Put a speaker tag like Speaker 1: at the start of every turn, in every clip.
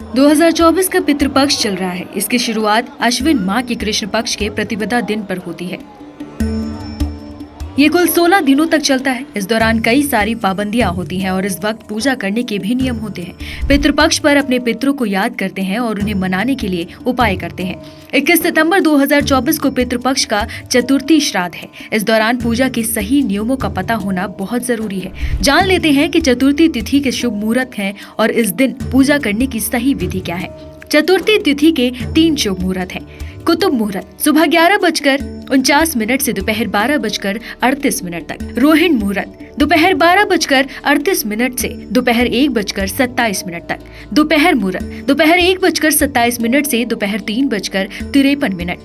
Speaker 1: 2024 का पितृपक्ष चल रहा है। इसकी शुरुआत अश्विन माह के कृष्ण पक्ष के प्रतिपदा दिन पर होती है। ये कुल 16 दिनों तक चलता है। इस दौरान कई सारी पाबंदियां होती हैं और इस वक्त पूजा करने के भी नियम होते हैं। पितृपक्ष पर अपने पितरों को याद करते हैं और उन्हें मनाने के लिए उपाय करते हैं। 21 सितंबर 2024 को पितृपक्ष का चतुर्थी श्राद्ध है। इस दौरान पूजा के सही नियमों का पता होना बहुत जरूरी है। जान लेते हैं कि चतुर्थी तिथि के शुभ मुहूर्त हैं और इस दिन पूजा करने की सही विधि क्या है। चतुर्थी तिथि के 3 शुभ मुहूर्त हैं। कुतुब मुहूर्त सुबह 11:49 से दोपहर 12:38 तक। रोहिणी मुहूर्त दोपहर 12:38 से दोपहर 1:27 तक। दोपहर मुहूर्त दोपहर 1:27 से दोपहर 3:53।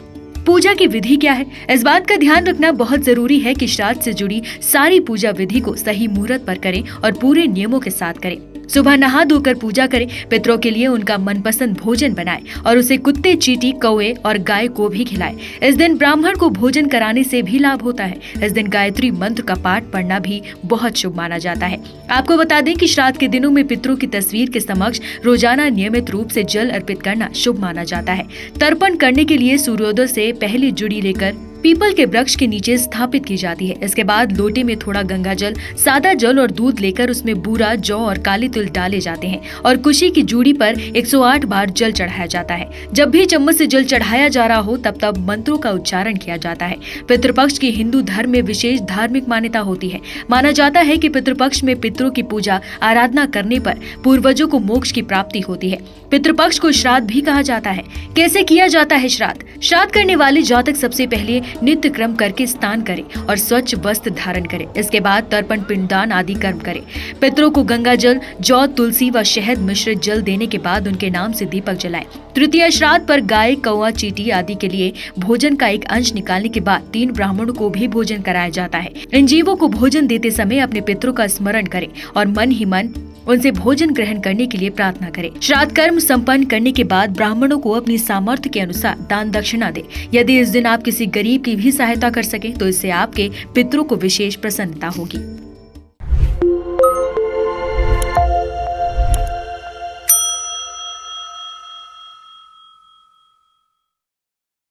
Speaker 1: पूजा की विधि क्या है? इस बात का ध्यान रखना बहुत जरूरी है कि श्राद्ध से जुड़ी सारी पूजा विधि को सही मुहूर्त पर करें और पूरे नियमों के साथ करें। सुबह नहा धोकर पूजा करें। पितरों के लिए उनका मनपसंद भोजन बनाएं और उसे कुत्ते, चींटी, कौवे और गाय को भी खिलाएं। इस दिन ब्राह्मण को भोजन कराने से भी लाभ होता है। इस दिन गायत्री मंत्र का पाठ पढ़ना भी बहुत शुभ माना जाता है। आपको बता दें कि श्राद्ध के दिनों में पितरों की तस्वीर के समक्ष रोजाना नियमित रूप से जल अर्पित करना शुभ माना जाता है। तर्पण करने के लिए सूर्योदय से पहले जुड़ी लेकर पीपल के वृक्ष के नीचे स्थापित की जाती है। इसके बाद लोटे में थोड़ा गंगा जल, सादा जल और दूध लेकर उसमें बूरा, जौ और काले तिल डाले जाते हैं और कुशी की जूड़ी पर 108 बार जल चढ़ाया जाता है। जब भी चम्मच से जल चढ़ाया जा रहा हो तब मंत्रों का उच्चारण किया जाता है। पितृपक्ष की हिंदू धर्म में विशेष धार्मिक मान्यता होती है। माना जाता है कि पितृपक्ष में पितरों की पूजा आराधना करने पर पूर्वजों को मोक्ष की प्राप्ति होती है। पितृपक्ष को श्राद्ध भी कहा जाता है। कैसे किया जाता है श्राद्ध? श्राद्ध करने वाले जातक सबसे पहले नित्य क्रम करके स्नान करें और स्वच्छ वस्त्र धारण करें। इसके बाद तर्पण, पिंडदान आदि कर्म करें। पितरों को गंगा जल, जौ, तुलसी व शहद मिश्रित जल देने के बाद उनके नाम से दीपक जलाएं। तृतीय श्राद्ध पर गाय, कौवा, चींटी आदि के लिए भोजन का एक अंश निकालने के बाद 3 ब्राह्मणों को भी भोजन कराया जाता है। इन जीवों को भोजन देते समय अपने पितरों का स्मरण करें और मन ही मन उनसे भोजन ग्रहण करने के लिए प्रार्थना करें। श्राद्ध कर्म संपन्न करने के बाद ब्राह्मणों को अपनी सामर्थ्य के अनुसार दान दक्षिणा दें। यदि इस दिन आप किसी गरीब की भी सहायता कर सकें तो इससे आपके पितरों को विशेष प्रसन्नता होगी।